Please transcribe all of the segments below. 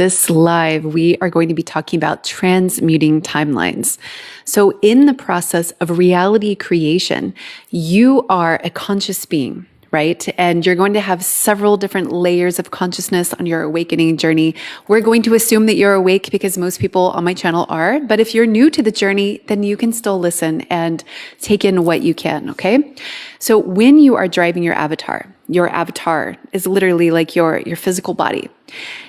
this live, we are going to be talking about transmuting timelines. So in the process of reality creation, you are a conscious being, right? And you're going to have several different layers of consciousness on your awakening journey. We're going to assume that you're awake because most people on my channel are. But if you're new to the journey, then you can still listen and take in what you can, okay? So when you are driving your avatar is literally like your physical body.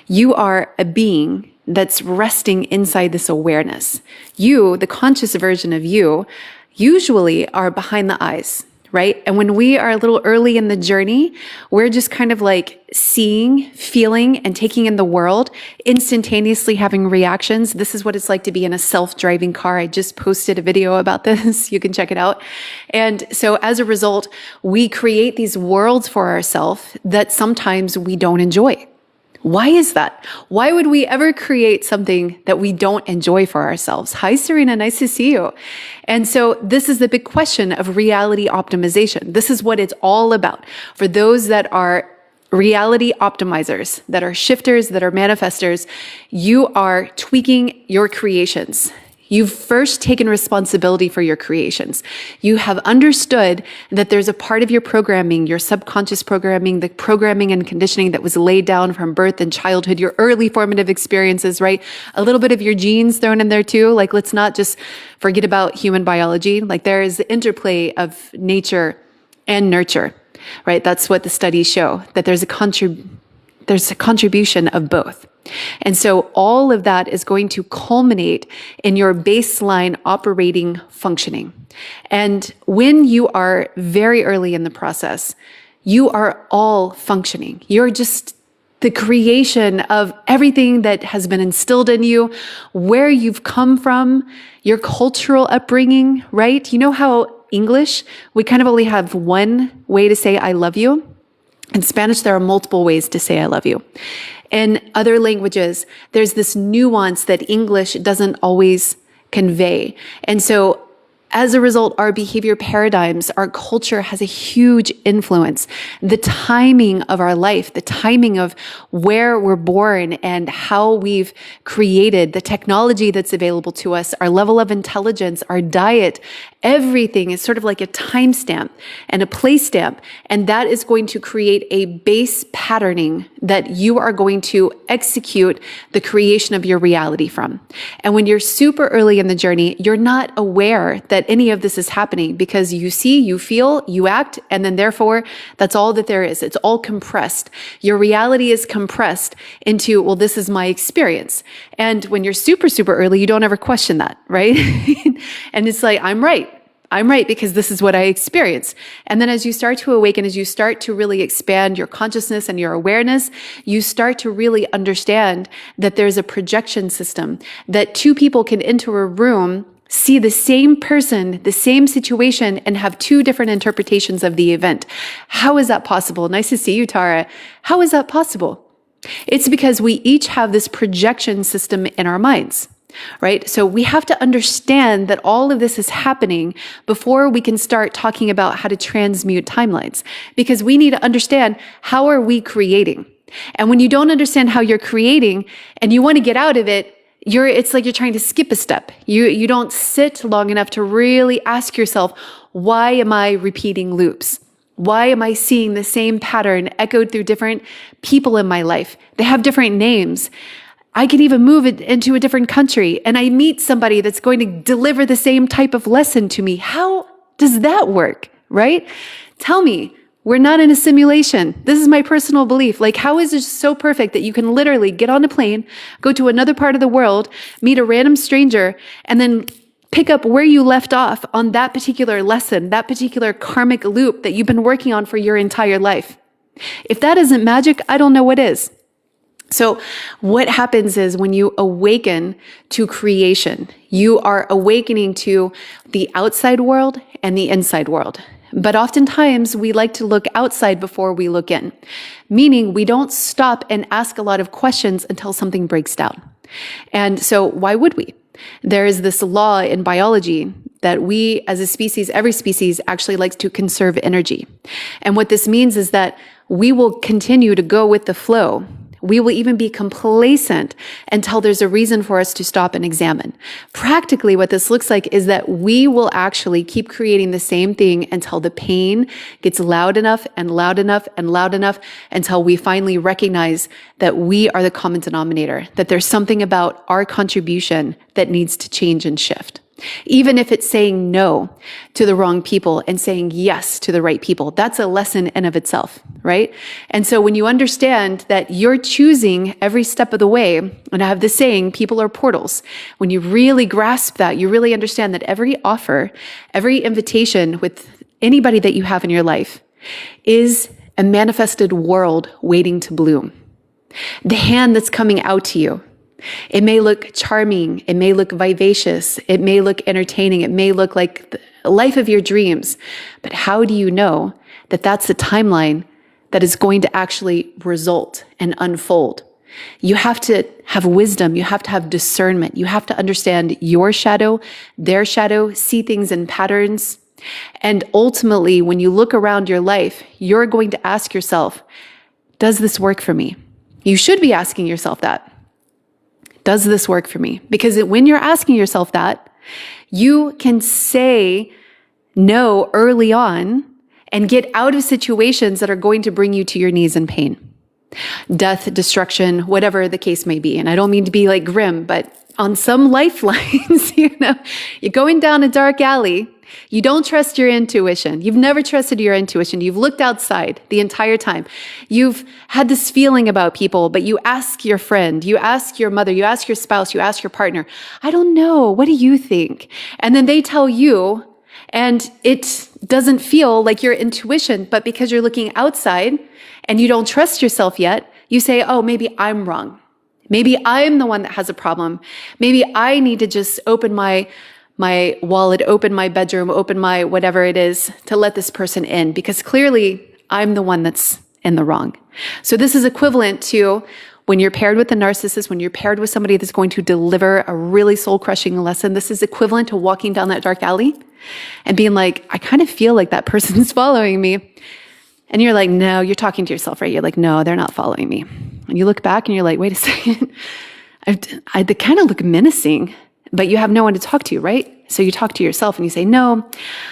You are a being that's resting inside this awareness. You, the conscious version of you, usually are behind the eyes, right? And when we are a little early in the journey, we're just kind of like seeing, feeling, and taking in the world, instantaneously having reactions. This is what it's like to be in a self-driving car. I just posted a video about this. You can check it out. And so as a result, we create these worlds for ourselves that sometimes we don't enjoy. Why is that? Why would we ever create something that we don't enjoy for ourselves? Hi, Serena. Nice to see you. And so this is the big question of reality optimization. This is what it's all about. For those that are reality optimizers, that are shifters, that are manifestors, you are tweaking your creations. You've first taken responsibility for your creations. You have understood that there's a part of your programming, your subconscious programming, the programming and conditioning that was laid down from birth and childhood, your early formative experiences, right? A little bit of your genes thrown in there too. Like, let's not just forget about human biology. Like, there is the interplay of nature and nurture, right? That's what the studies show, that there's a contribution of both. And so all of that is going to culminate in your baseline operating functioning. And when you are very early in the process, you are all functioning. You're just the creation of everything that has been instilled in you, where you've come from, your cultural upbringing, right? You know how English, we kind of only have one way to say I love you. In Spanish, there are multiple ways to say I love you. In other languages, there's this nuance that English doesn't always convey. And so as a result, our behavior paradigms, our culture has a huge influence. The timing of our life, the timing of where we're born and how we've created the technology that's available to us, our level of intelligence, our diet, everything is sort of like a timestamp and a place stamp. And that is going to create a base patterning that you are going to execute the creation of your reality from. And when you're super early in the journey, you're not aware that any of this is happening because you see, you feel, you act, and then therefore that's all that there is. It's all compressed. Your reality is compressed into, well, this is my experience. And when you're super, super early, you don't ever question that, right? And it's like, I'm right because this is what I experience. And then as you start to awaken, as you start to really expand your consciousness and your awareness, you start to really understand that there's a projection system, that two people can enter a room, see the same person, the same situation, and have two different interpretations of the event. How is that possible? Nice to see you, Tara. How is that possible? It's because we each have this projection system in our minds, right? So we have to understand that all of this is happening before we can start talking about how to transmute timelines, because we need to understand, how are we creating? And when you don't understand how you're creating and you want to get out of it, it's like you're trying to skip a step. You don't sit long enough to really ask yourself, why am I repeating loops? Why am I seeing the same pattern echoed through different people in my life? They have different names. I can even move it into a different country and I meet somebody that's going to deliver the same type of lesson to me. How does that work, right? Tell me. We're not in a simulation. This is my personal belief. Like, how is it so perfect that you can literally get on a plane, go to another part of the world, meet a random stranger, and then pick up where you left off on that particular lesson, that particular karmic loop that you've been working on for your entire life? If that isn't magic, I don't know what is. So what happens is when you awaken to creation, you are awakening to the outside world and the inside world. But oftentimes we like to look outside before we look in, meaning we don't stop and ask a lot of questions until something breaks down. And so why would we? There is this law in biology that we as a species, every species actually likes to conserve energy. And what this means is that we will continue to go with the flow. We will even be complacent until there's a reason for us to stop and examine. Practically, what this looks like is that we will actually keep creating the same thing until the pain gets loud enough and loud enough and loud enough until we finally recognize that we are the common denominator, that there's something about our contribution that needs to change and shift. Even if it's saying no to the wrong people and saying yes to the right people, that's a lesson in of itself, right? And so when you understand that you're choosing every step of the way, and I have this saying, people are portals. When you really grasp that, you really understand that every offer, every invitation with anybody that you have in your life is a manifested world waiting to bloom. The hand that's coming out to you, it may look charming, it may look vivacious, it may look entertaining, it may look like the life of your dreams, but how do you know that that's the timeline that is going to actually result and unfold? You have to have wisdom, you have to have discernment, you have to understand your shadow, their shadow, see things in patterns, and ultimately, when you look around your life, you're going to ask yourself, does this work for me? You should be asking yourself that. Does this work for me? Because when you're asking yourself that, you can say no early on and get out of situations that are going to bring you to your knees in pain. Death, destruction, whatever the case may be. And I don't mean to be like grim, but on some lifelines, you're going down a dark alley. You don't trust your intuition. You've never trusted your intuition. You've looked outside the entire time. You've had this feeling about people, but you ask your friend, you ask your mother, you ask your spouse, you ask your partner, I don't know, what do you think? And then they tell you, and it doesn't feel like your intuition, but because you're looking outside and you don't trust yourself yet, you say, oh, maybe I'm wrong. Maybe I'm the one that has a problem. Maybe I need to just open my wallet, open my bedroom, open my whatever it is to let this person in, because clearly I'm the one that's in the wrong. So this is equivalent to when you're paired with a narcissist, when you're paired with somebody that's going to deliver a really soul-crushing lesson. This is equivalent to walking down that dark alley and being like, I kind of feel like that person's following me. And you're like, no, you're talking to yourself, right? You're like, no, they're not following me. And you look back and you're like, wait a second, they kind of look menacing. But you have no one to talk to, right? So you talk to yourself and you say, no,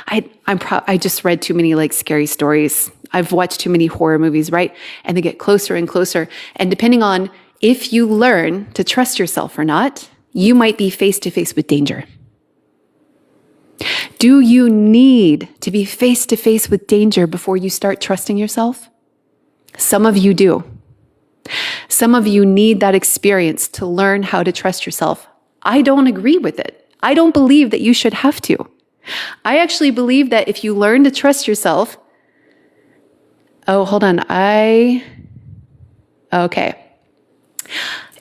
I just read too many like scary stories. I've watched too many horror movies, right? And they get closer and closer. And depending on if you learn to trust yourself or not, you might be face to face with danger. Do you need to be face to face with danger before you start trusting yourself? Some of you do. Some of you need that experience to learn how to trust yourself. I don't agree with it. I don't believe that you should have to. I actually believe that if you learn to trust yourself,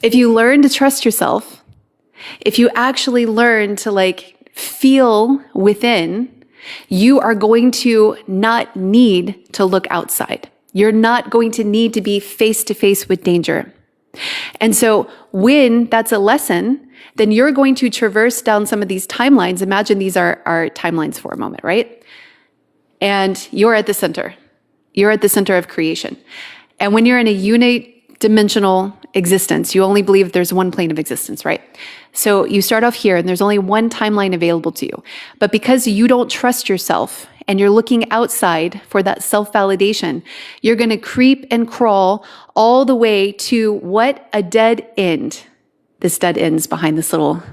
If you learn to trust yourself, if you actually learn to feel within, you are going to not need to look outside. You're not going to need to be face to face with danger. And so when that's a lesson, then you're going to traverse down some of these timelines. Imagine these are our timelines for a moment, right? And you're at the center. You're at the center of creation. And when you're in a unidimensional existence, you only believe there's one plane of existence, right? So you start off here and there's only one timeline available to you. But because you don't trust yourself and you're looking outside for that self-validation, you're going to creep and crawl all the way to what? A dead end. This dead end's behind this little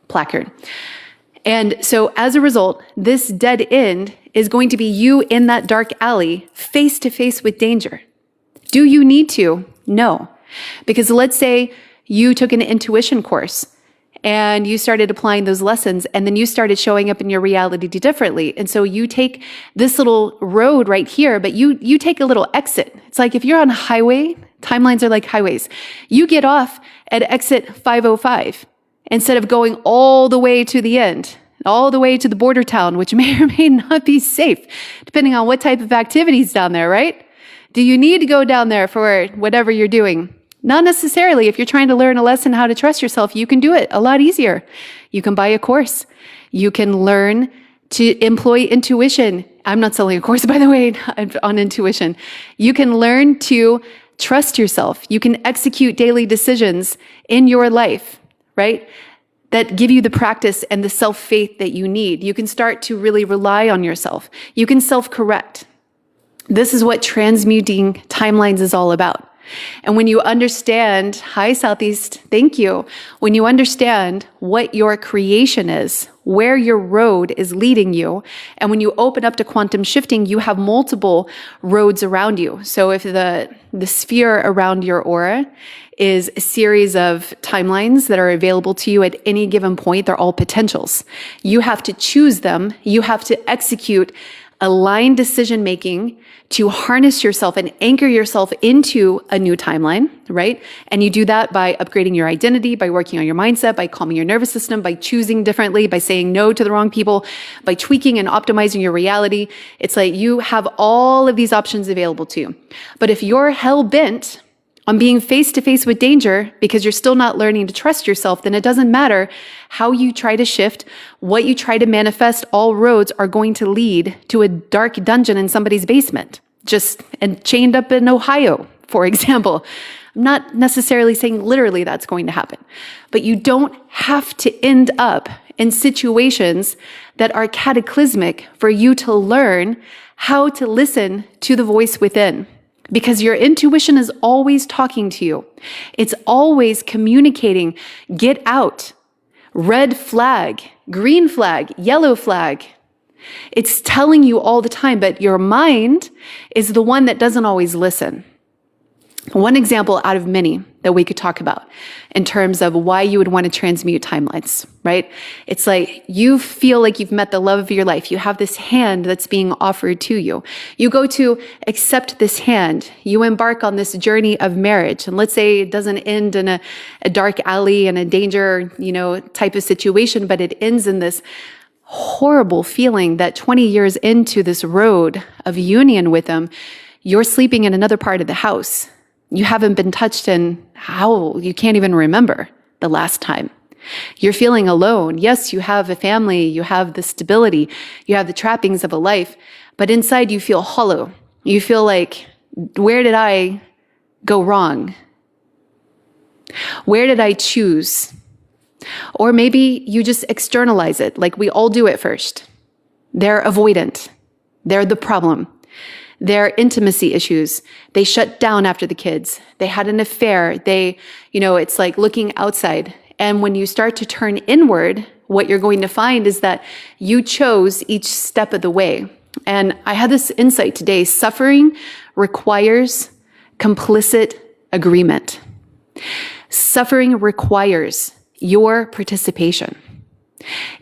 placard. And so as a result, this dead end is going to be you in that dark alley, face to face with danger. Do you need to? No. Because let's say you took an intuition course and you started applying those lessons and then you started showing up in your reality differently. And so you take this little road right here, but you take a little exit. It's like if you're on a highway, timelines are like highways. You get off at exit 505 instead of going all the way to the end, all the way to the border town, which may or may not be safe, depending on what type of activities down there, right? Do you need to go down there for whatever you're doing? Not necessarily. If you're trying to learn a lesson how to trust yourself, you can do it a lot easier. You can buy a course. You can learn to employ intuition. I'm not selling a course, by the way, on intuition. You can learn to trust yourself. You can execute daily decisions in your life, right? That give you the practice and the self-faith that you need. You can start to really rely on yourself. You can self-correct. This is what transmuting timelines is all about. And when you understand, hi Southeast, thank you. When you understand what your creation is, where your road is leading you, and when you open up to quantum shifting, you have multiple roads around you. So if the sphere around your aura is a series of timelines that are available to you at any given point, they're all potentials. You have to choose them. You have to execute aligned decision-making to harness yourself and anchor yourself into a new timeline, right? And you do that by upgrading your identity, by working on your mindset, by calming your nervous system, by choosing differently, by saying no to the wrong people, by tweaking and optimizing your reality. It's like you have all of these options available to you. But if you're hell-bent on being face-to-face with danger because you're still not learning to trust yourself, then it doesn't matter how you try to shift, what you try to manifest, all roads are going to lead to a dark dungeon in somebody's basement, and chained up in Ohio, for example. I'm not necessarily saying literally that's going to happen, but you don't have to end up in situations that are cataclysmic for you to learn how to listen to the voice within. Because your intuition is always talking to you. It's always communicating, get out, red flag, green flag, yellow flag. It's telling you all the time, but your mind is the one that doesn't always listen. One example out of many that we could talk about in terms of why you would want to transmute timelines, right? It's like you feel like you've met the love of your life. You have this hand that's being offered to you. You go to accept this hand. You embark on this journey of marriage. And let's say it doesn't end in a dark alley and a danger, type of situation, but it ends in this horrible feeling that 20 years into this road of union with them, you're sleeping in another part of the house. You haven't been touched in you can't even remember the last time. You're feeling alone. Yes, you have a family, you have the stability, you have the trappings of a life, but inside you feel hollow. You feel like, where did I go wrong? Where did I choose? Or maybe you just externalize it, like we all do at first. They're avoidant. They're the problem. Their intimacy issues. They shut down after the kids. They had an affair. It's like looking outside. And when you start to turn inward, what you're going to find is that you chose each step of the way. And I had this insight today. Suffering requires complicit agreement. Suffering requires your participation.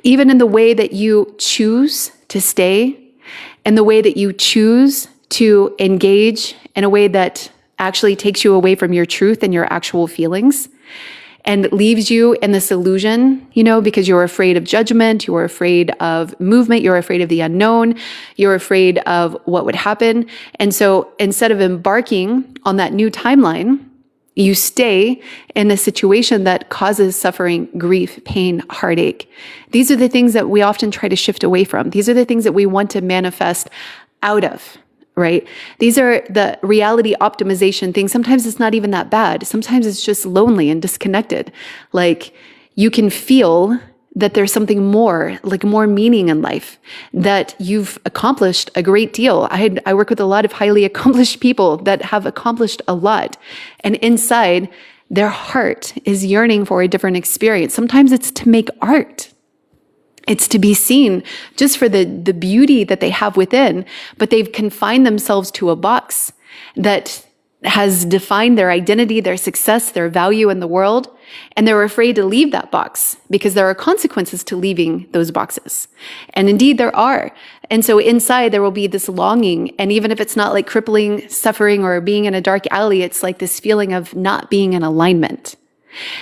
Even in the way that you choose to stay, and the way that you choose to engage in a way that actually takes you away from your truth and your actual feelings and leaves you in this illusion, because you're afraid of judgment, you're afraid of movement, you're afraid of the unknown, you're afraid of what would happen. And so instead of embarking on that new timeline, you stay in a situation that causes suffering, grief, pain, heartache. These are the things that we often try to shift away from. These are the things that we want to manifest out of, right? These are the reality optimization things. Sometimes it's not even that bad. Sometimes it's just lonely and disconnected. Like you can feel that there's something more, like more meaning in life, that you've accomplished a great deal. I work with a lot of highly accomplished people that have accomplished a lot. And inside, their heart is yearning for a different experience. Sometimes it's to make art. It's to be seen just for the beauty that they have within, but they've confined themselves to a box that has defined their identity, their success, their value in the world. And they're afraid to leave that box because there are consequences to leaving those boxes. And indeed there are. And so inside there will be this longing. And even if it's not like crippling suffering or being in a dark alley, it's like this feeling of not being in alignment.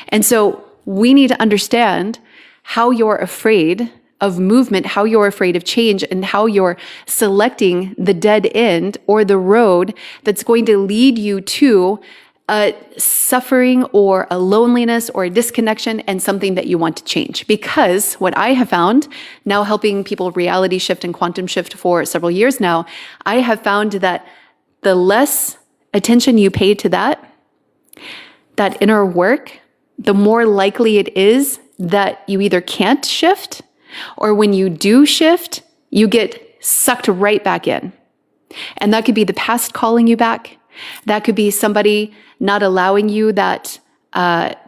And so we need to understand how you're afraid of movement, how you're afraid of change, and how you're selecting the dead end or the road that's going to lead you to a suffering or a loneliness or a disconnection and something that you want to change. Because what I have found, now helping people reality shift and quantum shift for several years now, I have found that the less attention you pay to that inner work, the more likely it is that you either can't shift, or when you do shift, you get sucked right back in. And that could be the past calling you back. That could be somebody not allowing you that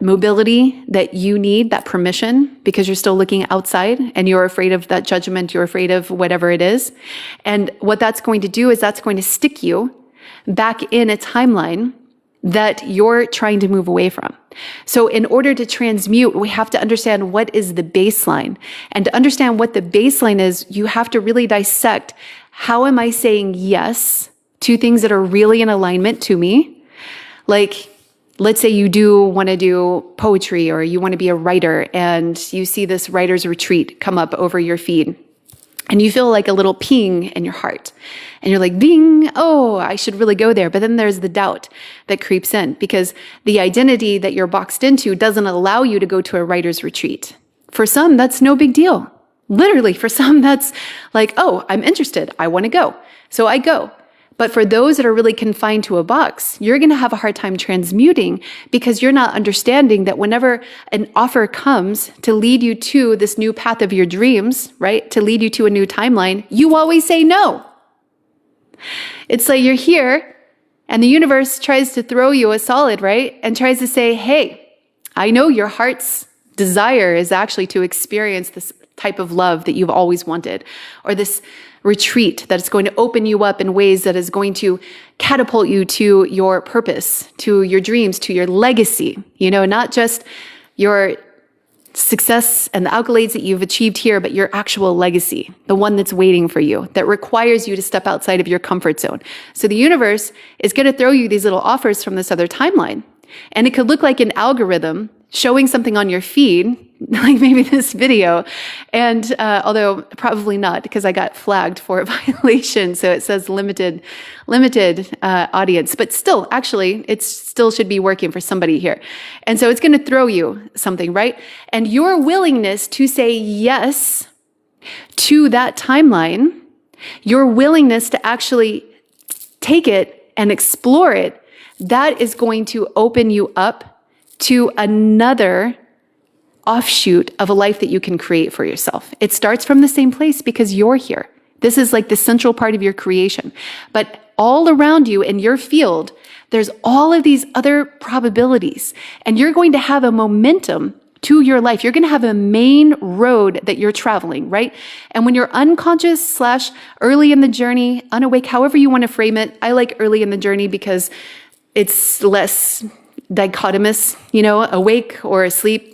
mobility that you need, that permission, because you're still looking outside and you're afraid of that judgment, you're afraid of whatever it is. And what that's going to do is that's going to stick you back in a timeline that you're trying to move away from. So in order to transmute, we have to understand what is the baseline. And to understand what the baseline is, you have to really dissect, how am I saying yes to things that are really in alignment to me? Like, let's say you do want to do poetry, or you want to be a writer, and you see this writer's retreat come up over your feed. And you feel like a little ping in your heart. And you're like, ding, oh, I should really go there. But then there's the doubt that creeps in, because the identity that you're boxed into doesn't allow you to go to a writer's retreat. For some, that's no big deal. Literally, for some, that's like, oh, I'm interested. I want to go. So I go. But for those that are really confined to a box, you're going to have a hard time transmuting, because you're not understanding that whenever an offer comes to lead you to this new path of your dreams, right? To lead you to a new timeline, you always say no. It's like you're here and the universe tries to throw you a solid, right? And tries to say, hey, I know your heart's desire is actually to experience this type of love that you've always wanted, or this retreat that is going to open you up in ways that is going to catapult you to your purpose, to your dreams, to your legacy, not just your success and the accolades that you've achieved here, but your actual legacy, the one that's waiting for you, that requires you to step outside of your comfort zone. So the universe is going to throw you these little offers from this other timeline. And it could look like an algorithm showing something on your feed, like maybe this video. And although probably not, because I got flagged for a violation. So it says limited audience, but still, actually, it still should be working for somebody here. And so it's going to throw you something, right? And your willingness to say yes to that timeline, your willingness to actually take it and explore it, that is going to open you up to another offshoot of a life that you can create for yourself. It starts from the same place because you're here. This is like the central part of your creation. But all around you in your field, there's all of these other probabilities, and you're going to have a momentum to your life. You're going to have a main road that you're traveling, right? And when you're unconscious / early in the journey, unawake, however you want to frame it, I like early in the journey because it's less dichotomous, awake or asleep,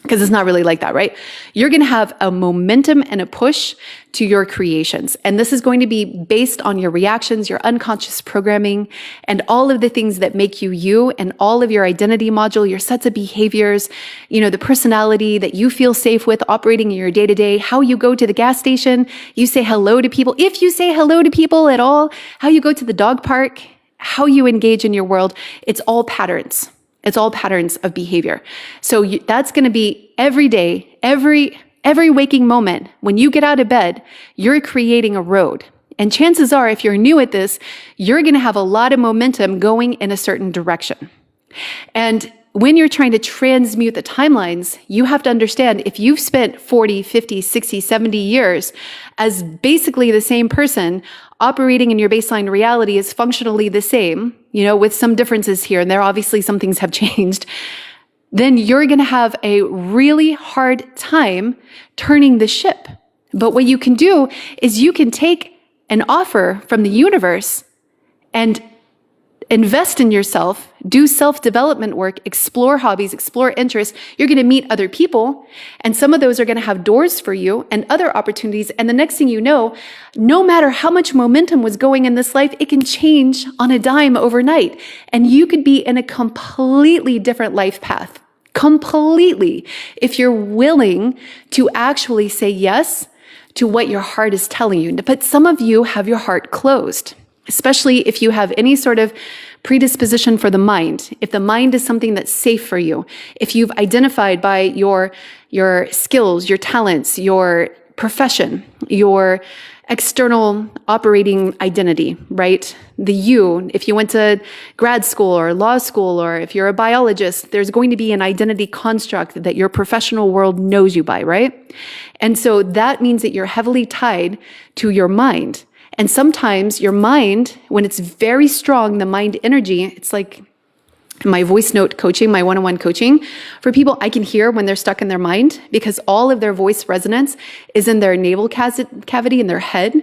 because it's not really like that, right? You're going to have a momentum and a push to your creations. And this is going to be based on your reactions, your unconscious programming, and all of the things that make you you, and all of your identity module, your sets of behaviors, the personality that you feel safe with operating in your day-to-day, how you go to the gas station, you say hello to people, if you say hello to people at all, how you go to the dog park, how you engage in your world. It's all patterns. It's all patterns of behavior. So that's going to be every day, every waking moment. When you get out of bed, you're creating a road. And chances are, if you're new at this, you're going to have a lot of momentum going in a certain direction. And when you're trying to transmute the timelines, you have to understand, if you've spent 40, 50, 60, 70 years as basically the same person, operating in your baseline reality is functionally the same, with some differences here and there, obviously some things have changed, then you're going to have a really hard time turning the ship. But what you can do is you can take an offer from the universe and invest in yourself, do self-development work, explore hobbies, explore interests. You're going to meet other people, and some of those are going to have doors for you and other opportunities. And the next thing you know, no matter how much momentum was going in this life, it can change on a dime overnight. And you could be in a completely different life path, completely, if you're willing to actually say yes to what your heart is telling you. But some of you have your heart closed, especially if you have any sort of predisposition for the mind. If the mind is something that's safe for you, if you've identified by your skills, your talents, your profession, your external operating identity, right? The you, if you went to grad school or law school, or if you're a biologist, there's going to be an identity construct that your professional world knows you by, right? And so that means that you're heavily tied to your mind. And sometimes your mind, when it's very strong, the mind energy, it's like my voice note coaching, my one-on-one coaching, for people, I can hear when they're stuck in their mind because all of their voice resonance is in their navel cavity in their head.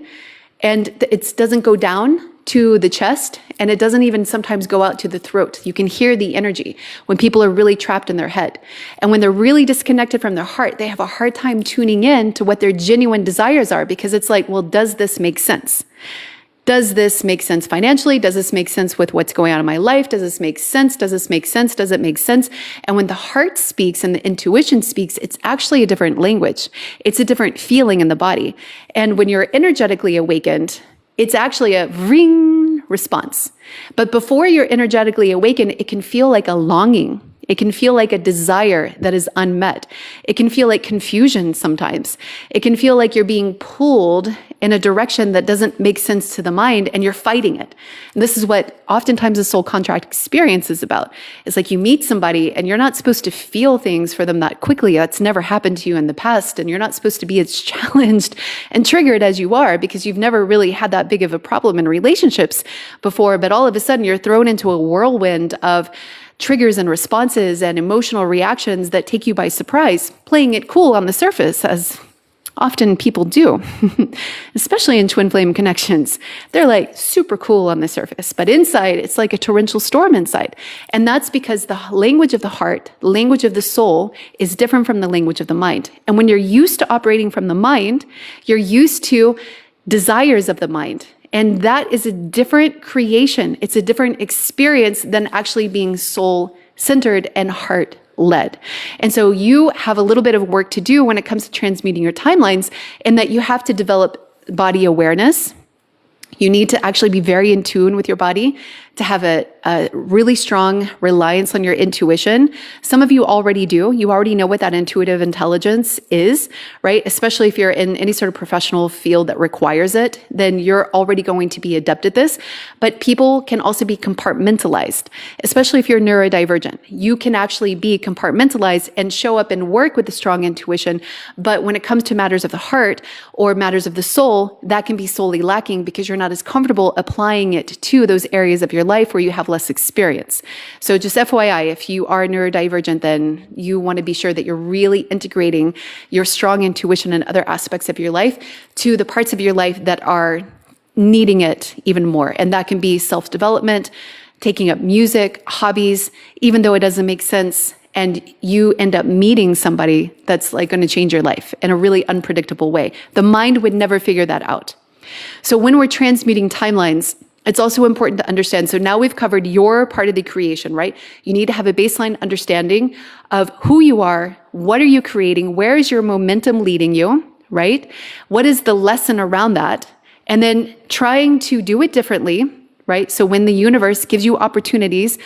And it doesn't go down to the chest, and it doesn't even sometimes go out to the throat. You can hear the energy when people are really trapped in their head. And when they're really disconnected from their heart, they have a hard time tuning in to what their genuine desires are, because it's like, well, does this make sense? Does this make sense financially? Does this make sense with what's going on in my life? Does this make sense? Does this make sense? Does it make sense? And when the heart speaks and the intuition speaks, it's actually a different language. It's a different feeling in the body. And when you're energetically awakened, it's actually a ring response. But before you're energetically awakened, it can feel like a longing. It can feel like a desire that is unmet. It can feel like confusion sometimes. It can feel like you're being pulled in a direction that doesn't make sense to the mind, and you're fighting it. And this is what oftentimes the soul contract experience is about. It's like you meet somebody and you're not supposed to feel things for them that quickly. That's never happened to you in the past, and you're not supposed to be as challenged and triggered as you are because you've never really had that big of a problem in relationships before. But all of a sudden you're thrown into a whirlwind of triggers and responses and emotional reactions that take you by surprise, playing it cool on the surface, as often people do, especially in twin flame connections. They're like super cool on the surface, but inside it's like a torrential storm inside. And that's because the language of the heart, the language of the soul, is different from the language of the mind. And when you're used to operating from the mind, you're used to desires of the mind. And that is a different creation. It's a different experience than actually being soul-centered and heart-led. And so you have a little bit of work to do when it comes to transmuting your timelines, in that you have to develop body awareness. You need to actually be very in tune with your body, to have a really strong reliance on your intuition. Some of you already do. You already know what that intuitive intelligence is, right? Especially if you're in any sort of professional field that requires it, then you're already going to be adept at this. But people can also be compartmentalized, especially if you're neurodivergent. You can actually be compartmentalized and show up and work with a strong intuition. But when it comes to matters of the heart or matters of the soul, that can be solely lacking because you're not as comfortable applying it to those areas of your life where you have less experience. So just FYI, if you are neurodivergent, then you want to be sure that you're really integrating your strong intuition and other aspects of your life to the parts of your life that are needing it even more. And that can be self-development, taking up music, hobbies, even though it doesn't make sense, and you end up meeting somebody that's like going to change your life in a really unpredictable way. The mind would never figure that out. So when we're transmuting timelines, it's also important to understand. So now we've covered your part of the creation, right? You need to have a baseline understanding of who you are, what are you creating, where is your momentum leading you, right? What is the lesson around that? And then trying to do it differently, right? So when the universe gives you opportunities,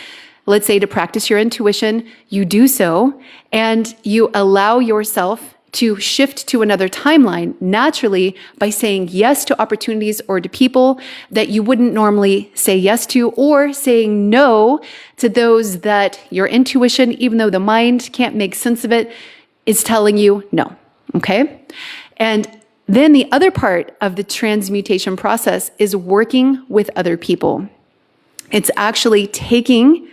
let's say to practice your intuition, you do so, and you allow yourself to shift to another timeline naturally by saying yes to opportunities or to people that you wouldn't normally say yes to, or saying no to those that your intuition, even though the mind can't make sense of it, is telling you no, okay? And then the other part of the transmutation process is working with other people. It's actually taking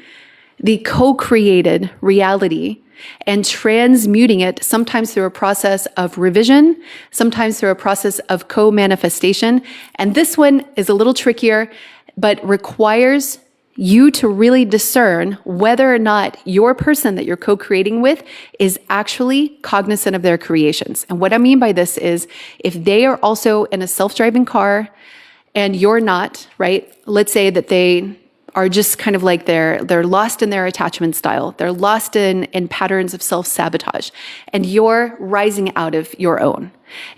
the co-created reality and transmuting it, sometimes through a process of revision, sometimes through a process of co-manifestation. And this one is a little trickier, but requires you to really discern whether or not your person that you're co-creating with is actually cognizant of their creations. And what I mean by this is, if they are also in a self-driving car and you're not, right? Let's say that they are just kind of like they're lost in their attachment style. They're lost in patterns of self-sabotage, and you're rising out of your own.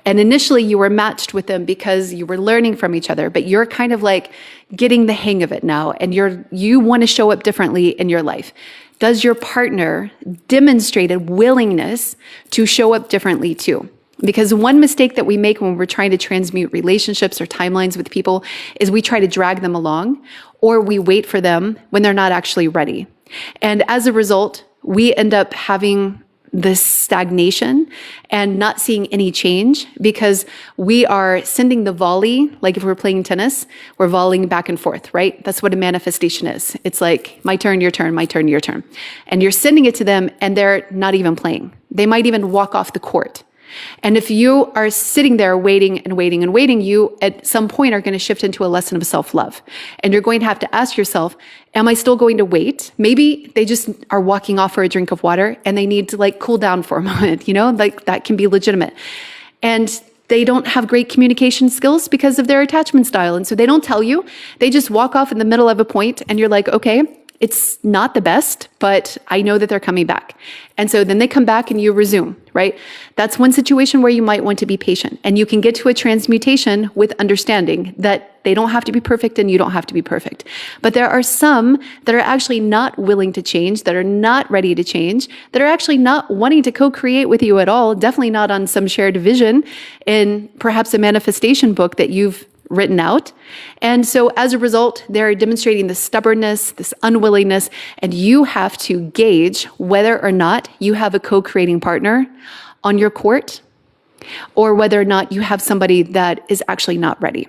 And initially you were matched with them because you were learning from each other, but you're kind of like getting the hang of it now, and you want to show up differently in your life. Does your partner demonstrate a willingness to show up differently too? Because one mistake that we make when we're trying to transmute relationships or timelines with people is we try to drag them along, or we wait for them when they're not actually ready. And as a result, we end up having this stagnation and not seeing any change because we are sending the volley, like if we're playing tennis, we're volleying back and forth, right? That's what a manifestation is. It's like, my turn, your turn, my turn, your turn. And you're sending it to them and they're not even playing. They might even walk off the court. And if you are sitting there waiting and waiting and waiting, you at some point are going to shift into a lesson of self-love. And you're going to have to ask yourself, am I still going to wait? Maybe they just are walking off for a drink of water and they need to like cool down for a moment, like that can be legitimate. And they don't have great communication skills because of their attachment style. And so they don't tell you, they just walk off in the middle of a point and you're like, okay, it's not the best, but I know that they're coming back. And so then they come back and you resume, right? That's one situation where you might want to be patient. And you can get to a transmutation with understanding that they don't have to be perfect and you don't have to be perfect. But there are some that are actually not willing to change, that are not ready to change, that are actually not wanting to co-create with you at all, definitely not on some shared vision in perhaps a manifestation book that you've written out. And so as a result, they're demonstrating this stubbornness, this unwillingness, and you have to gauge whether or not you have a co-creating partner on your court or whether or not you have somebody that is actually not ready.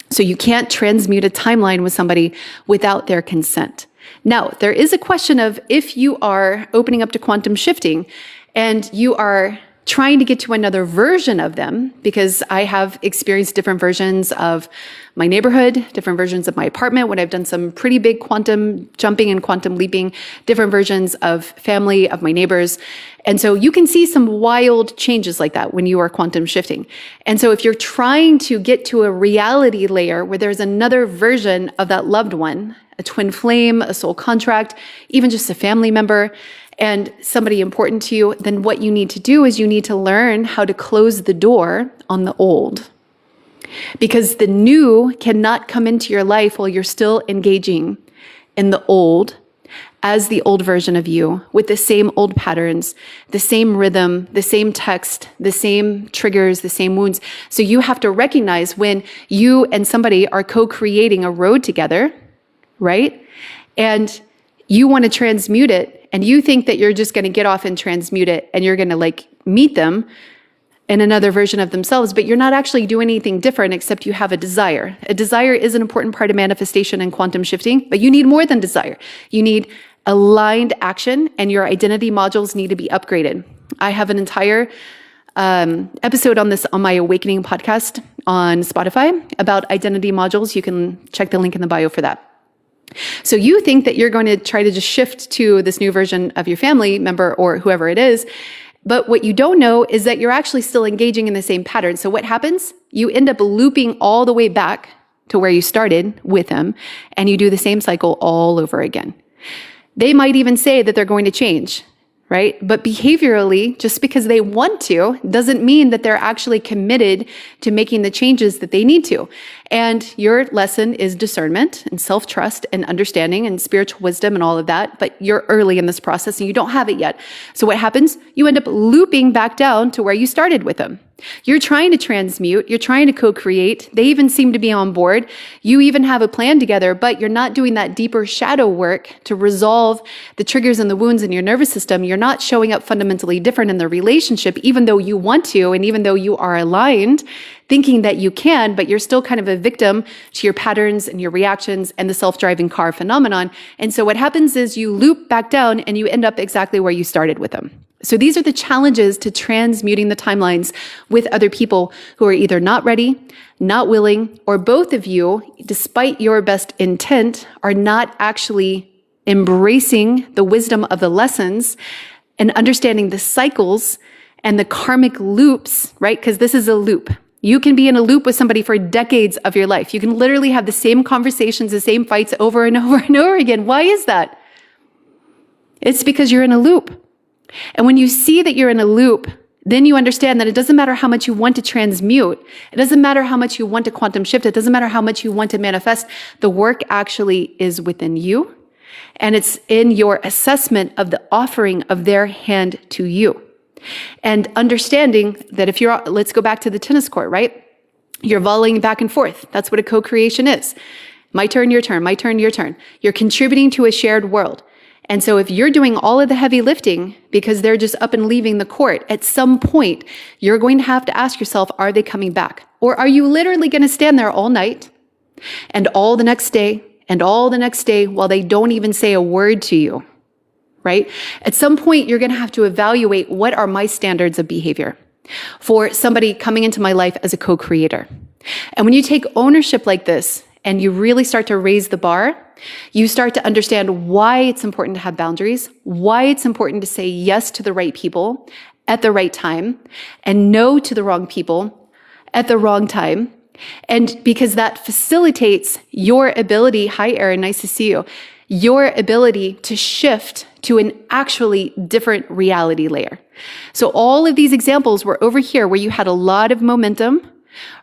So you can't transmute a timeline with somebody without their consent. Now, there is a question of if you are opening up to quantum shifting and you are trying to get to another version of them, because I have experienced different versions of my neighborhood, different versions of my apartment when I've done some pretty big quantum jumping and quantum leaping, different versions of family, of my neighbors. And so you can see some wild changes like that when you are quantum shifting. And so if you're trying to get to a reality layer where there's another version of that loved one, a twin flame, a soul contract, even just a family member, and somebody important to you, then what you need to do is you need to learn how to close the door on the old. Because the new cannot come into your life while you're still engaging in the old as the old version of you with the same old patterns, the same rhythm, the same text, the same triggers, the same wounds. So you have to recognize when you and somebody are co-creating a road together, right? And you want to transmute it, and you think that you're just going to get off and transmute it, and you're going to like meet them in another version of themselves, but you're not actually doing anything different except you have a desire. A desire is an important part of manifestation and quantum shifting, but you need more than desire. You need aligned action, and your identity modules need to be upgraded. I have an entire episode on this on my Awakening podcast on Spotify about identity modules. You can check the link in the bio for that. So you think that you're going to try to just shift to this new version of your family member or whoever it is, but what you don't know is that you're actually still engaging in the same pattern. So what happens? You end up looping all the way back to where you started with them, and you do the same cycle all over again. They might even say that they're going to change, right? But behaviorally, just because they want to doesn't mean that they're actually committed to making the changes that they need to. And your lesson is discernment and self-trust and understanding and spiritual wisdom and all of that, but you're early in this process and you don't have it yet. So what happens? You end up looping back down to where you started with them. You're trying to transmute, you're trying to co-create. They even seem to be on board. You even have a plan together, but you're not doing that deeper shadow work to resolve the triggers and the wounds in your nervous system. You're not showing up fundamentally different in the relationship, even though you want to, and even though you are aligned, thinking that you can, but you're still kind of a victim to your patterns and your reactions and the self-driving car phenomenon. And so what happens is you loop back down and you end up exactly where you started with them. So these are the challenges to transmuting the timelines with other people who are either not ready, not willing, or both of you, despite your best intent, are not actually embracing the wisdom of the lessons and understanding the cycles and the karmic loops, right? Because this is a loop. You can be in a loop with somebody for decades of your life. You can literally have the same conversations, the same fights over and over and over again. Why is that? It's because you're in a loop. And when you see that you're in a loop, then you understand that it doesn't matter how much you want to transmute. It doesn't matter how much you want to quantum shift. It doesn't matter how much you want to manifest. The work actually is within you. And it's in your assessment of the offering of their hand to you. And understanding that if you're, let's go back to the tennis court, right? You're volleying back and forth. That's what a co-creation is. My turn, your turn, my turn, your turn. You're contributing to a shared world. And so if you're doing all of the heavy lifting because they're just up and leaving the court, at some point, you're going to have to ask yourself, are they coming back? Or are you literally going to stand there all night and all the next day and all the next day while they don't even say a word to you, right? At some point, you're going to have to evaluate, what are my standards of behavior for somebody coming into my life as a co-creator? And when you take ownership like this and you really start to raise the bar, you start to understand why it's important to have boundaries, why it's important to say yes to the right people at the right time and no to the wrong people at the wrong time. And because that facilitates your ability, hi Erin, nice to see you, your ability to shift to an actually different reality layer. So all of these examples were over here where you had a lot of momentum,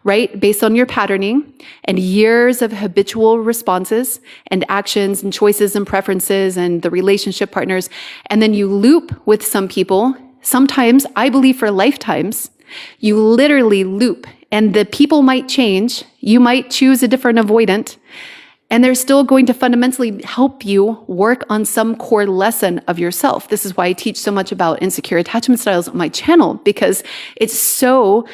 right? Based on your patterning and years of habitual responses and actions and choices and preferences and the relationship partners. And then you loop with some people, sometimes I believe for lifetimes, you literally loop and the people might change. You might choose a different avoidant and they're still going to fundamentally help you work on some core lesson of yourself. This is why I teach so much about insecure attachment styles on my channel, because it's so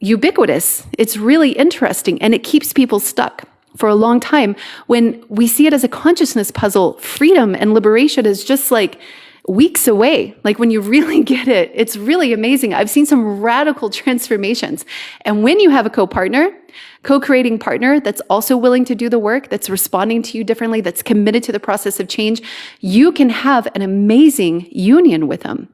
ubiquitous. It's really interesting and it keeps people stuck for a long time. When we see it as a consciousness puzzle, freedom and liberation is just like weeks away. Like when you really get it, it's really amazing. I've seen some radical transformations. And when you have a co-partner, co-creating partner that's also willing to do the work, that's responding to you differently, that's committed to the process of change, you can have an amazing union with them.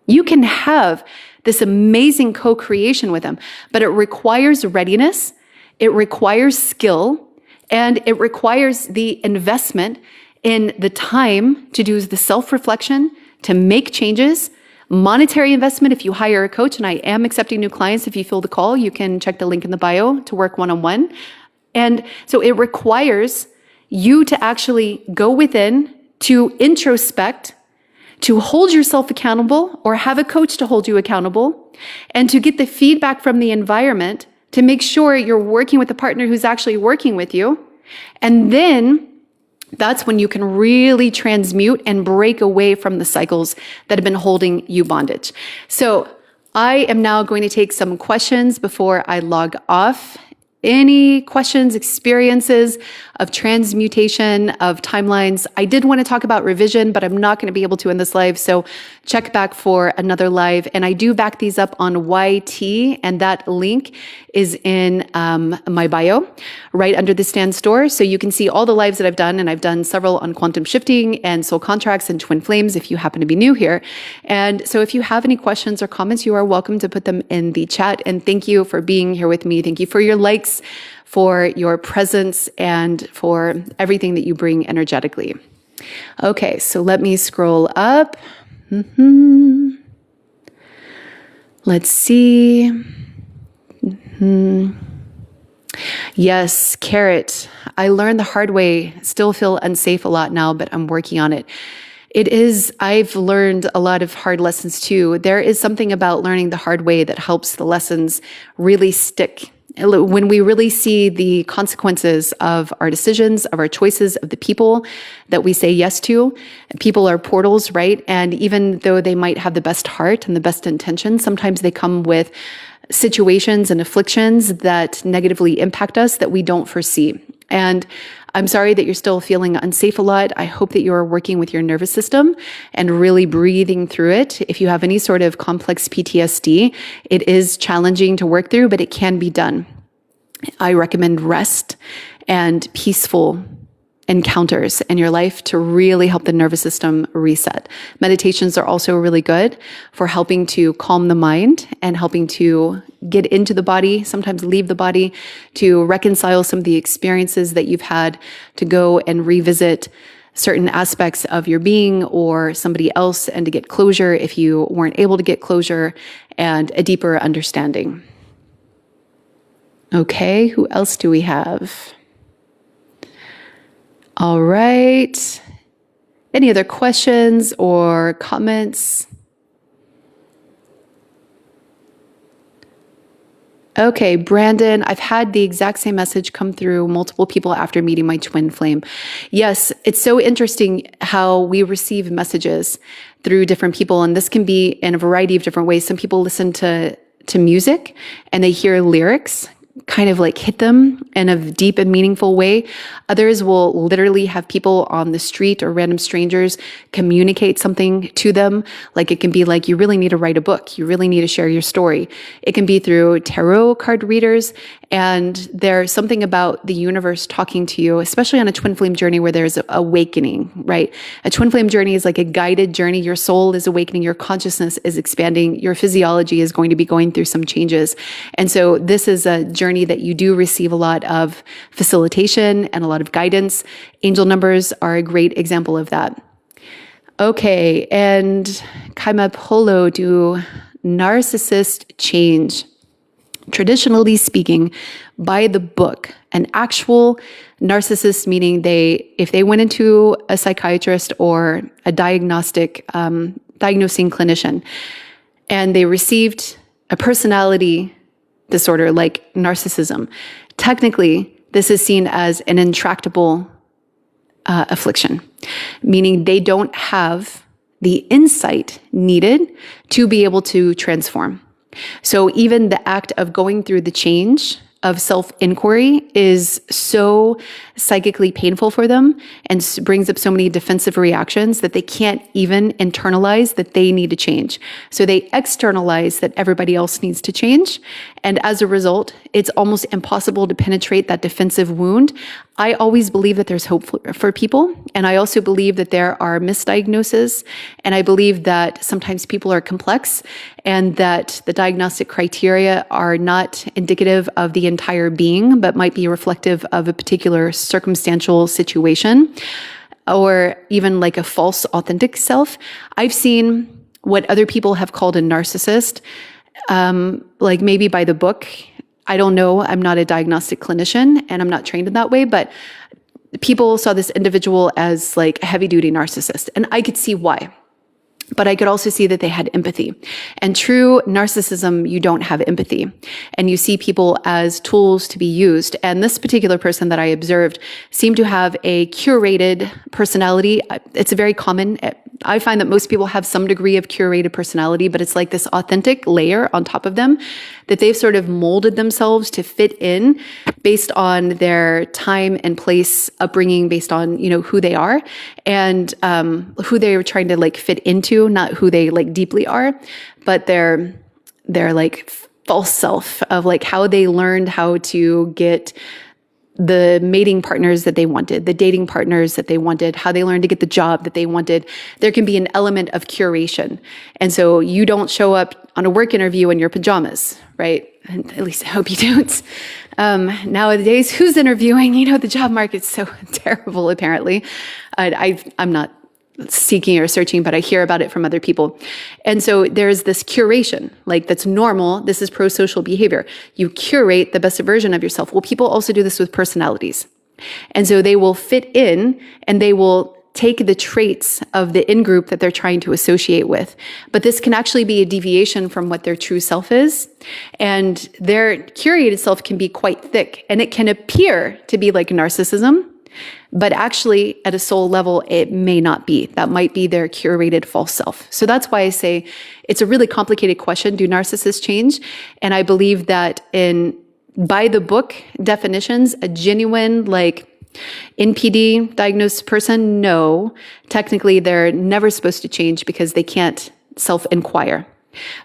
You can have this amazing co-creation with them, but it requires readiness, it requires skill, and it requires the investment in the time to do the self-reflection, to make changes, monetary investment if you hire a coach, and I am accepting new clients. If you feel the call, you can check the link in the bio to work one-on-one. And so it requires you to actually go within, to introspect, to hold yourself accountable or have a coach to hold you accountable, and to get the feedback from the environment to make sure you're working with a partner who's actually working with you. And then that's when you can really transmute and break away from the cycles that have been holding you bondage. So I am now going to take some questions before I log off. Any questions, experiences of transmutation, of timelines? I did want to talk about revision, but I'm not going to be able to in this live. So check back for another live. And I do back these up on YT, and that link is in my bio right under the Stand store. So you can see all the lives that I've done, and I've done several on quantum shifting and soul contracts and twin flames if you happen to be new here. And so if you have any questions or comments, you are welcome to put them in the chat. And thank you for being here with me. Thank you for your likes, for your presence, and for everything that you bring energetically. Okay, so let me scroll up. Let's see. Yes, Carrot. I learned the hard way. Still feel unsafe a lot now, but I'm working on it. I've learned a lot of hard lessons too. There is something about learning the hard way that helps the lessons really stick. When we really see the consequences of our decisions, of our choices, of the people that we say yes to, people are portals, right? And even though they might have the best heart and the best intentions, sometimes they come with situations and afflictions that negatively impact us that we don't foresee. And I'm sorry that you're still feeling unsafe a lot. I hope that you're working with your nervous system and really breathing through it. If you have any sort of complex PTSD, it is challenging to work through, but it can be done. I recommend rest and peaceful encounters in your life to really help the nervous system reset. Meditations are also really good for helping to calm the mind and helping to get into the body, sometimes leave the body, to reconcile some of the experiences that you've had, to go and revisit certain aspects of your being or somebody else, and to get closure if you weren't able to get closure, and a deeper understanding. Okay, who else do we have? All right. Any other questions or comments? Okay, Brandon, I've had the exact same message come through multiple people after meeting my twin flame. Yes, it's so interesting how we receive messages through different people, and this can be in a variety of different ways. Some people listen to music and they hear lyrics kind of like hit them in a deep and meaningful way. Others will literally have people on the street or random strangers communicate something to them. Like it can be like, you really need to write a book. You really need to share your story. It can be through tarot card readers. And there's something about the universe talking to you, especially on a twin flame journey where there's awakening, right? A twin flame journey is like a guided journey. Your soul is awakening. Your consciousness is expanding. Your physiology is going to be going through some changes. And so this is a journey that you do receive a lot of facilitation and a lot of guidance. Angel numbers are a great example of that. Okay, and Kaima Polo, do narcissists change? Traditionally speaking, by the book, an actual narcissist, meaning if they went into a psychiatrist or a diagnosing clinician, and they received a personality disorder like narcissism, technically, this is seen as an intractable affliction, meaning they don't have the insight needed to be able to transform. So even the act of going through the change of self-inquiry is so psychically painful for them and brings up so many defensive reactions that they can't even internalize that they need to change. So they externalize that everybody else needs to change. And as a result, it's almost impossible to penetrate that defensive wound. I always believe that there's hope for people. And I also believe that there are misdiagnoses. And I believe that sometimes people are complex and that the diagnostic criteria are not indicative of the entire being, but might be reflective of a particular circumstantial situation or even like a false authentic self. I've seen what other people have called a narcissist, like maybe by the book. I don't know. I'm not a diagnostic clinician and I'm not trained in that way, but people saw this individual as like a heavy duty narcissist. And I could see why. But I could also see that they had empathy. And true narcissism, you don't have empathy. And you see people as tools to be used. And this particular person that I observed seemed to have a curated personality. It's a very common, I find that most people have some degree of curated personality, but it's like this authentic layer on top of them that they've sort of molded themselves to fit in based on their time and place upbringing, based on, who they are and who they're trying to like fit into, not who they like deeply are, but their like false self of like how they learned how to get the mating partners that they wanted, the dating partners that they wanted, how they learned to get the job that they wanted. There can be an element of curation. And so you don't show up on a work interview in your pajamas, right? And at least I hope you don't. Nowadays, who's interviewing? The job market's so terrible, apparently. I'm not seeking or searching, but I hear about it from other people. And so there's this curation, like that's normal. This is pro-social behavior. You curate the best version of yourself. Well, people also do this with personalities. And so they will fit in and they will take the traits of the in-group that they're trying to associate with. But this can actually be a deviation from what their true self is. And their curated self can be quite thick and it can appear to be like narcissism. But actually, at a soul level, it may not be. That might be their curated false self. So that's why I say it's a really complicated question. Do narcissists change? And I believe that by the book definitions, a genuine NPD diagnosed person, no. Technically, they're never supposed to change because they can't self-inquire.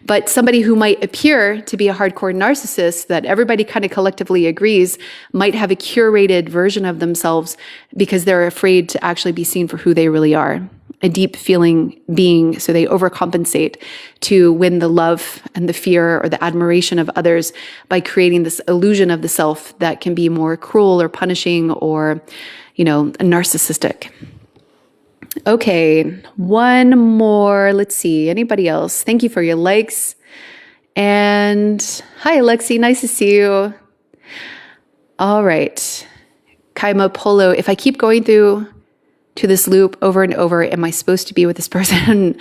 But somebody who might appear to be a hardcore narcissist that everybody kind of collectively agrees might have a curated version of themselves because they're afraid to actually be seen for who they really are, a deep feeling being. So they overcompensate to win the love and the fear or the admiration of others by creating this illusion of the self that can be more cruel or punishing or, narcissistic. Okay, one more. Let's see. Anybody else? Thank you for your likes. And hi, Alexi. Nice to see you. All right. Kaima Polo. If I keep going through to this loop over and over, am I supposed to be with this person?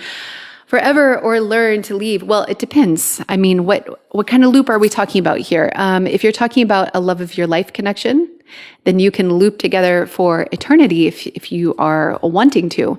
Forever or learn to leave? Well, it depends. I mean, what kind of loop are we talking about here? If you're talking about a love of your life connection, then you can loop together for eternity if you are wanting to.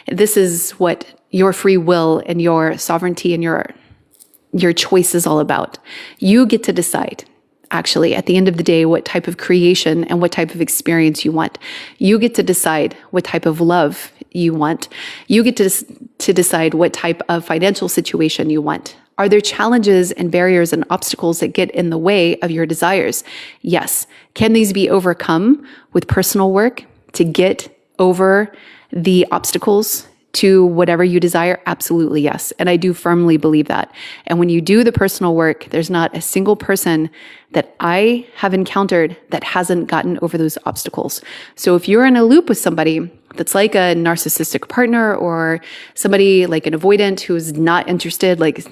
This is what your free will and your sovereignty and your choice is all about. You get to decide. Actually, at the end of the day, what type of creation and what type of experience you want. You get to decide what type of love you want. You get to decide what type of financial situation you want. Are there challenges and barriers and obstacles that get in the way of your desires? Yes. Can these be overcome with personal work to get over the obstacles to whatever you desire? Absolutely, yes. And I do firmly believe that. And when you do the personal work, there's not a single person that I have encountered that hasn't gotten over those obstacles. So if you're in a loop with somebody that's like a narcissistic partner or somebody like an avoidant who's not interested, like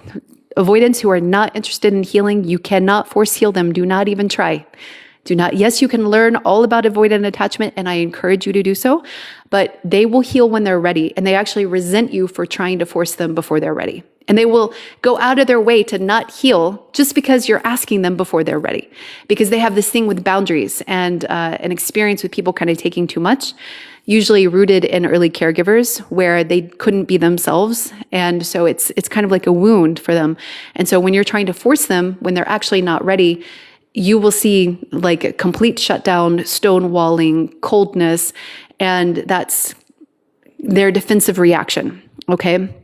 avoidants who are not interested in healing, you cannot force heal them. Do not even try. Do not. Yes, you can learn all about avoidant attachment, and I encourage you to do so, but they will heal when they're ready, and they actually resent you for trying to force them before they're ready. And they will go out of their way to not heal just because you're asking them before they're ready, because they have this thing with boundaries and an experience with people kind of taking too much, usually rooted in early caregivers where they couldn't be themselves. And so it's kind of like a wound for them. And so when you're trying to force them when they're actually not ready, you will see like a complete shutdown, stonewalling, coldness, and that's their defensive reaction, okay?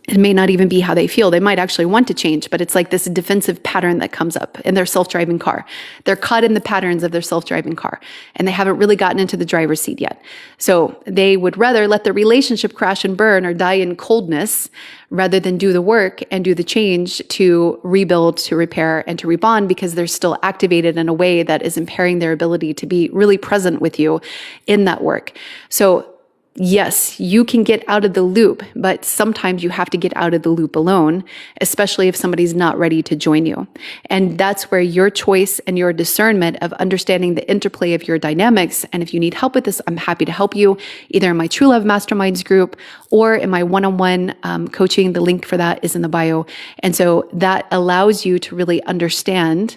It may not even be how they feel. They might actually want to change, but it's like this defensive pattern that comes up in their self-driving car. They're caught in the patterns of their self-driving car, and they haven't really gotten into the driver's seat yet. So they would rather let the relationship crash and burn or die in coldness rather than do the work and do the change to rebuild, to repair, and to rebond, because they're still activated in a way that is impairing their ability to be really present with you in that work. So yes, you can get out of the loop, but sometimes you have to get out of the loop alone, especially if somebody's not ready to join you. And that's where your choice and your discernment of understanding the interplay of your dynamics. And if you need help with this, I'm happy to help you either in my True Love Masterminds group or in my one-on-one coaching. The link for that is in the bio. And so that allows you to really understand,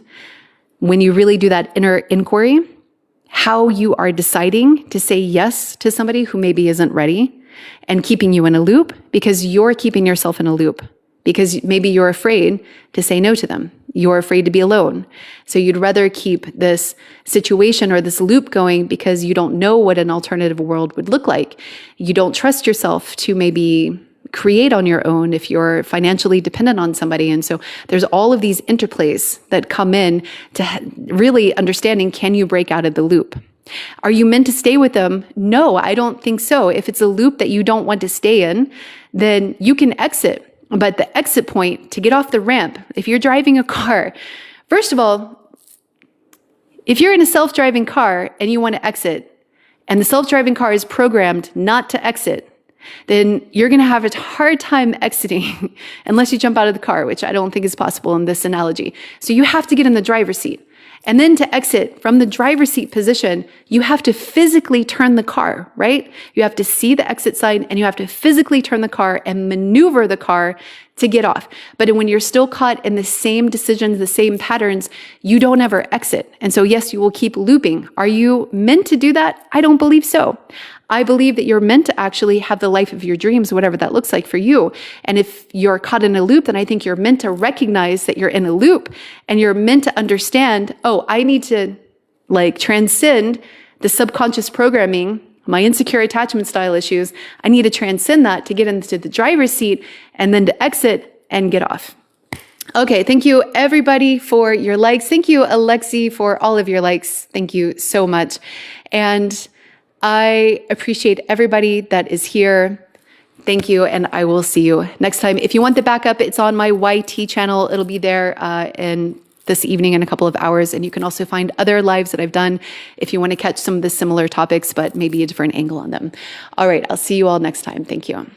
when you really do that inner inquiry, how you are deciding to say yes to somebody who maybe isn't ready and keeping you in a loop, because you're keeping yourself in a loop because maybe you're afraid to say no to them. You're afraid to be alone. So you'd rather keep this situation or this loop going because you don't know what an alternative world would look like. You don't trust yourself to maybe create on your own if you're financially dependent on somebody. And so there's all of these interplays that come in to really understanding, can you break out of the loop? Are you meant to stay with them? No, I don't think so. If it's a loop that you don't want to stay in, then you can exit. But the exit point to get off the ramp, if you're driving a car, first of all, if you're in a self-driving car and you want to exit, and the self-driving car is programmed not to exit, then you're going to have a hard time exiting unless you jump out of the car, which I don't think is possible in this analogy. So you have to get in the driver's seat. And then to exit from the driver's seat position, you have to physically turn the car, right? You have to see the exit sign and you have to physically turn the car and maneuver the car to get off. But when you're still caught in the same decisions, the same patterns, you don't ever exit. And so yes, you will keep looping. Are you meant to do that? I don't believe so. I believe that you're meant to actually have the life of your dreams, whatever that looks like for you. And if you're caught in a loop, then I think you're meant to recognize that you're in a loop and you're meant to understand, oh, I need to transcend the subconscious programming, my insecure attachment style issues. I need to transcend that to get into the driver's seat and then to exit and get off. Okay, thank you everybody for your likes. Thank you, Alexi, for all of your likes. Thank you so much. And I appreciate everybody that is here. Thank you, and I will see you next time. If you want the backup, it's on my YT channel. It'll be there in this evening in a couple of hours, and you can also find other lives that I've done if you want to catch some of the similar topics, but maybe a different angle on them. All right, I'll see you all next time. Thank you.